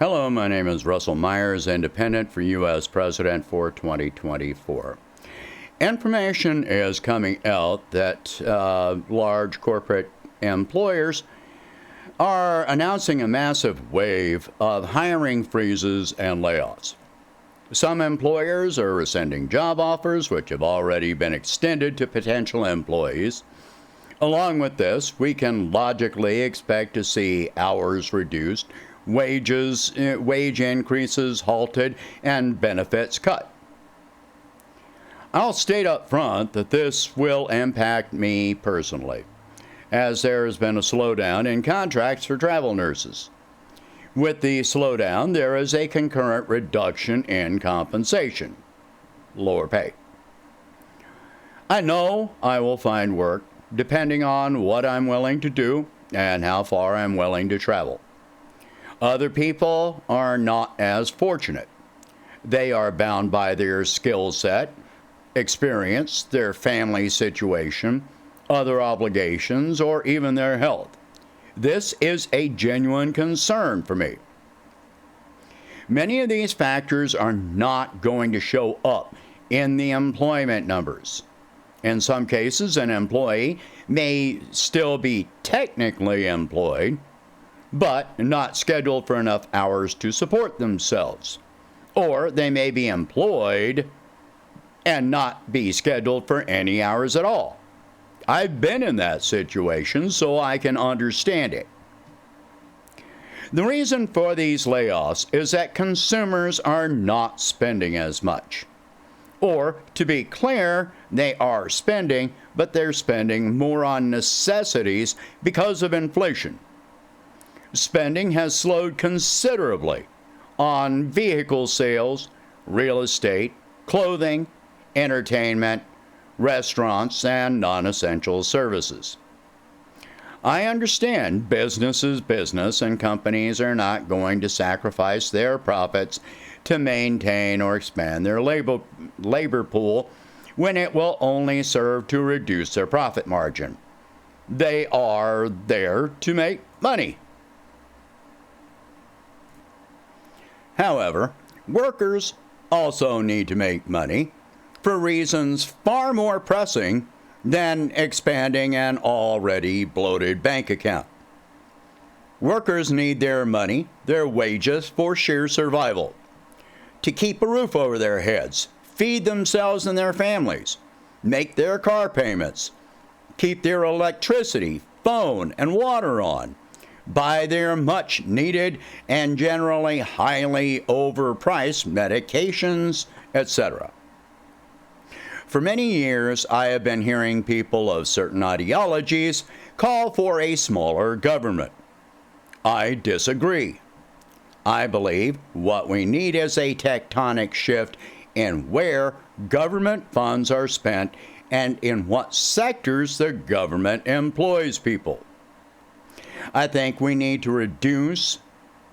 Hello, my name is Russell Myers, independent for U.S. President for 2024. Information is coming out that large corporate employers are announcing a massive wave of hiring freezes and layoffs. Some employers are rescinding job offers, which have already been extended to potential employees. Along with this, we can logically expect to see hours reduced, wage increases halted, and benefits cut. I'll state up front that this will impact me personally, as there has been a slowdown in contracts for travel nurses. With the slowdown, there is a concurrent reduction in compensation, lower pay. I know I will find work depending on what I'm willing to do and how far I'm willing to travel. Other people are not as fortunate. They are bound by their skill set, experience, their family situation, other obligations, or even their health. This is a genuine concern for me. Many of these factors are not going to show up in the employment numbers. In some cases, an employee may still be technically employed, but not scheduled for enough hours to support themselves. Or they may be employed and not be scheduled for any hours at all. I've been in that situation, so I can understand it. The reason for these layoffs is that consumers are not spending as much. Or, to be clear, they are spending, but they're spending more on necessities because of inflation. Spending has slowed considerably on vehicle sales, real estate, clothing, entertainment, restaurants, and non-essential services. I understand business is business, and companies are not going to sacrifice their profits to maintain or expand their labor pool when it will only serve to reduce their profit margin. They are there to make money. However, workers also need to make money for reasons far more pressing than expanding an already bloated bank account. Workers need their money, their wages, for sheer survival, to keep a roof over their heads, feed themselves and their families, make their car payments, keep their electricity, phone, and water on, buy their much needed and generally highly overpriced medications, etc. For many years, I have been hearing people of certain ideologies call for a smaller government. I disagree. I believe what we need is a tectonic shift in where government funds are spent and in what sectors the government employs people. I think we need to reduce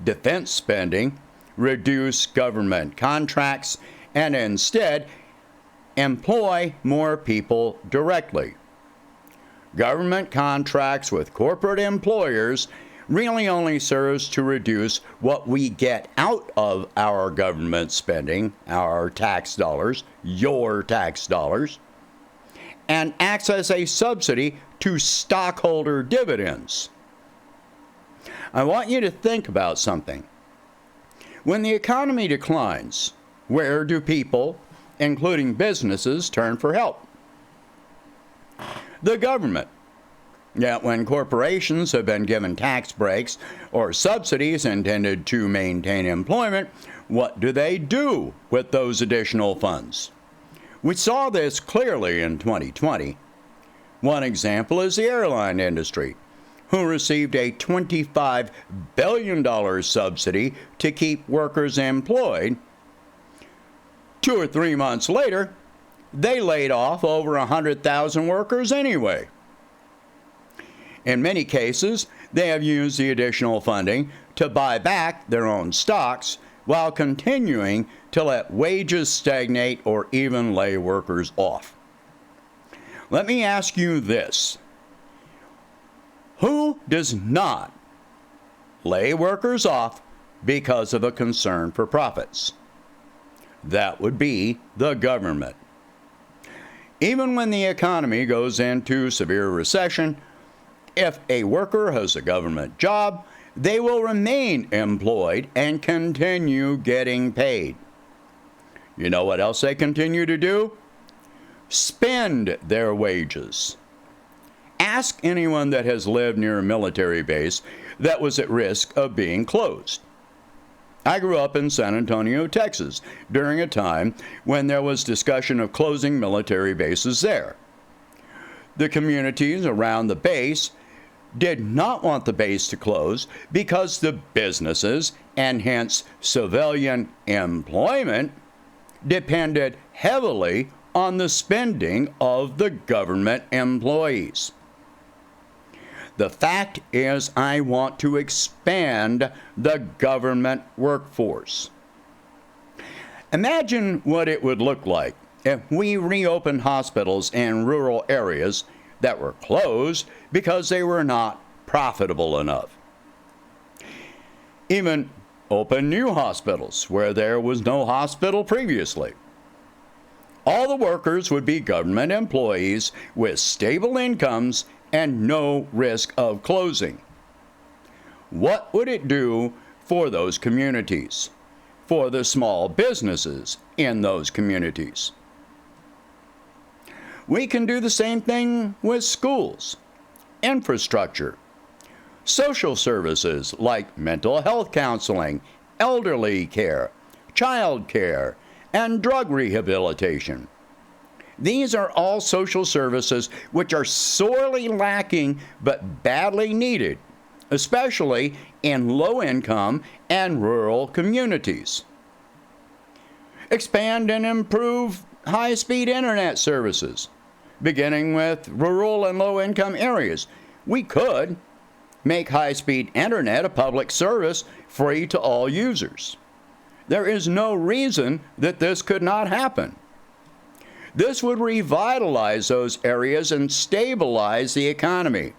defense spending, reduce government contracts, and instead employ more people directly. Government contracts with corporate employers really only serves to reduce what we get out of our government spending, our tax dollars, your tax dollars, and acts as a subsidy to stockholder dividends. I want you to think about something. When the economy declines, where do people, including businesses, turn for help? The government. Yet when corporations have been given tax breaks or subsidies intended to maintain employment, what do they do with those additional funds? We saw this clearly in 2020. One example is the airline industry, who received a $25 billion subsidy to keep workers employed. 2 or 3 months later, they laid off over 100,000 workers anyway. In many cases, they have used the additional funding to buy back their own stocks while continuing to let wages stagnate or even lay workers off. Let me ask you this. Who does not lay workers off because of a concern for profits. That would be the government. Even when the economy goes into severe recession, if a worker has a government job, they will remain employed and continue getting paid. You know what else they continue to do? Spend their wages. Ask anyone that has lived near a military base that was at risk of being closed. I grew up in San Antonio, Texas, during a time when there was discussion of closing military bases there. The communities around the base did not want the base to close because the businesses, and hence civilian employment, depended heavily on the spending of the government employees. The fact is, I want to expand the government workforce. Imagine what it would look like if we reopened hospitals in rural areas that were closed because they were not profitable enough. Even open new hospitals where there was no hospital previously. All the workers would be government employees with stable incomes and no risk of closing. What would it do for those communities, for the small businesses in those communities? We can do the same thing with schools, infrastructure, social services like mental health counseling, elderly care, child care, and drug rehabilitation. These are all social services which are sorely lacking but badly needed, especially in low-income and rural communities. Expand and improve high-speed internet services, beginning with rural and low-income areas. We could make high-speed internet a public service free to all users. There is no reason that this could not happen. This would revitalize those areas and stabilize the economy.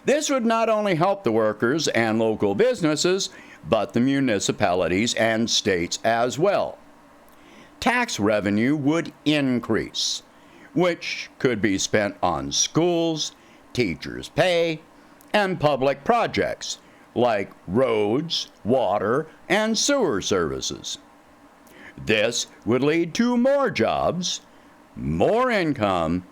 This would not only help the workers and local businesses, but the municipalities and states as well. Tax revenue would increase, which could be spent on schools, teachers' pay, and public projects like roads, water, and sewer services. This would lead to more jobs, more income,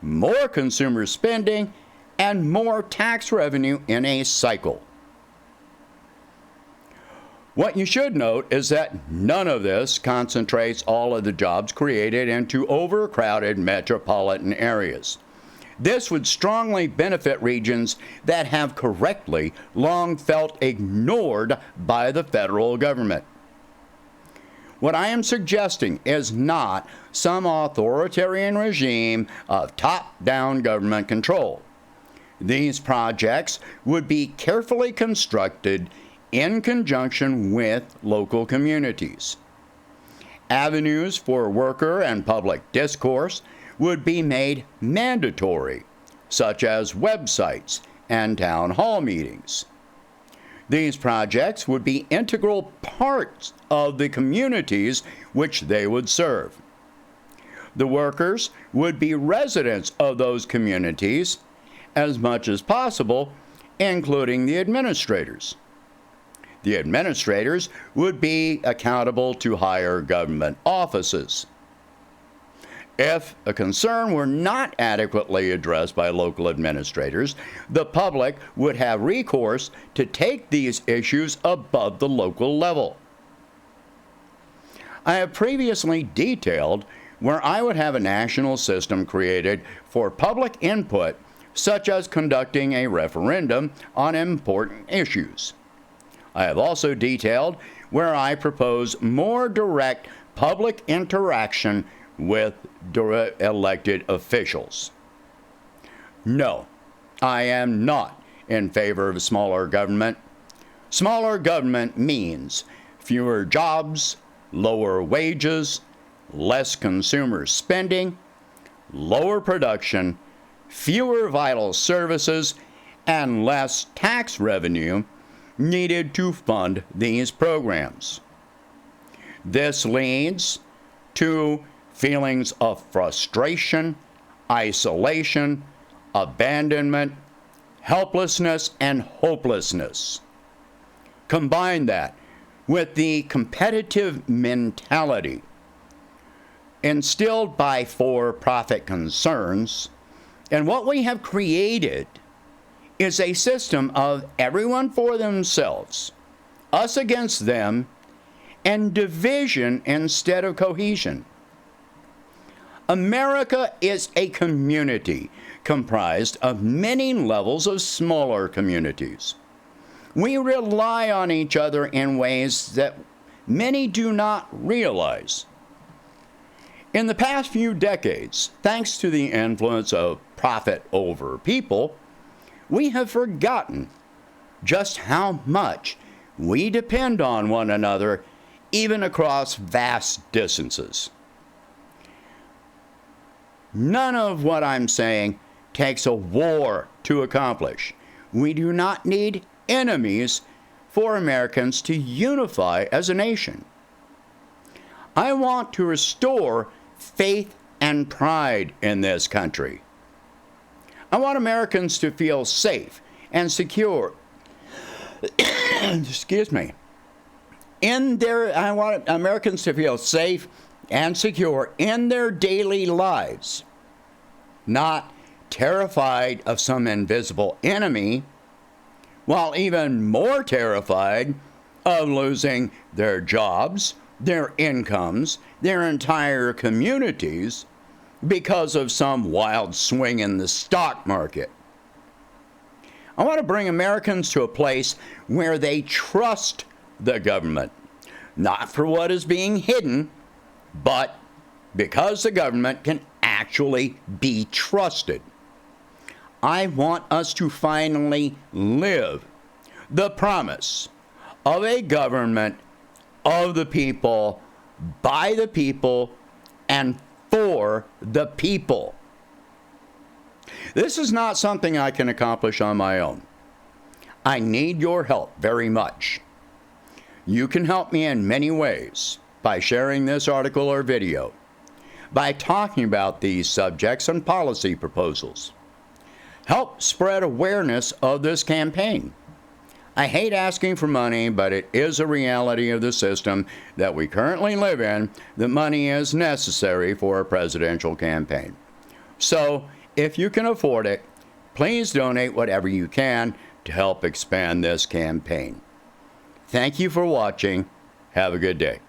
more consumer spending, and more tax revenue in a cycle. What you should note is that none of this concentrates all of the jobs created into overcrowded metropolitan areas. This would strongly benefit regions that have correctly long felt ignored by the federal government. What I am suggesting is not some authoritarian regime of top-down government control. These projects would be carefully constructed in conjunction with local communities. Avenues for worker and public discourse would be made mandatory, such as websites and town hall meetings. These projects would be integral parts of the communities which they would serve. The workers would be residents of those communities as much as possible, including the administrators. The administrators would be accountable to higher government offices. If a concern were not adequately addressed by local administrators, the public would have recourse to take these issues above the local level. I have previously detailed where I would have a national system created for public input, such as conducting a referendum on important issues. I have also detailed where I propose more direct public interaction with elected officials. No, I am not in favor of smaller government. Smaller government means fewer jobs, lower wages, less consumer spending, lower production, fewer vital services, and less tax revenue, needed to fund these programs. This leads to feelings of frustration, isolation, abandonment, helplessness, and hopelessness. Combine that with the competitive mentality instilled by for-profit concerns, and what we have created is a system of everyone for themselves, us against them, and division instead of cohesion. America is a community comprised of many levels of smaller communities. We rely on each other in ways that many do not realize. In the past few decades, thanks to the influence of profit over people, we have forgotten just how much we depend on one another, even across vast distances. None of what I'm saying takes a war to accomplish. We do not need enemies for Americans to unify as a nation. I want to restore faith and pride in this country. I want Americans to feel safe and secure. Excuse me. I want Americans to feel safe and secure in their daily lives, not terrified of some invisible enemy, while even more terrified of losing their jobs, their incomes, their entire communities because of some wild swing in the stock market. I want to bring Americans to a place where they trust the government, not for what is being hidden, but because the government can actually be trusted. I want us to finally live the promise of a government of the people, by the people, and for the people. This is not something I can accomplish on my own. I need your help very much. You can help me in many ways by sharing this article or video, by talking about these subjects and policy proposals. Help spread awareness of this campaign. I hate asking for money, but it is a reality of the system that we currently live in that money is necessary for a presidential campaign. So, if you can afford it, please donate whatever you can to help expand this campaign. Thank you for watching. Have a good day.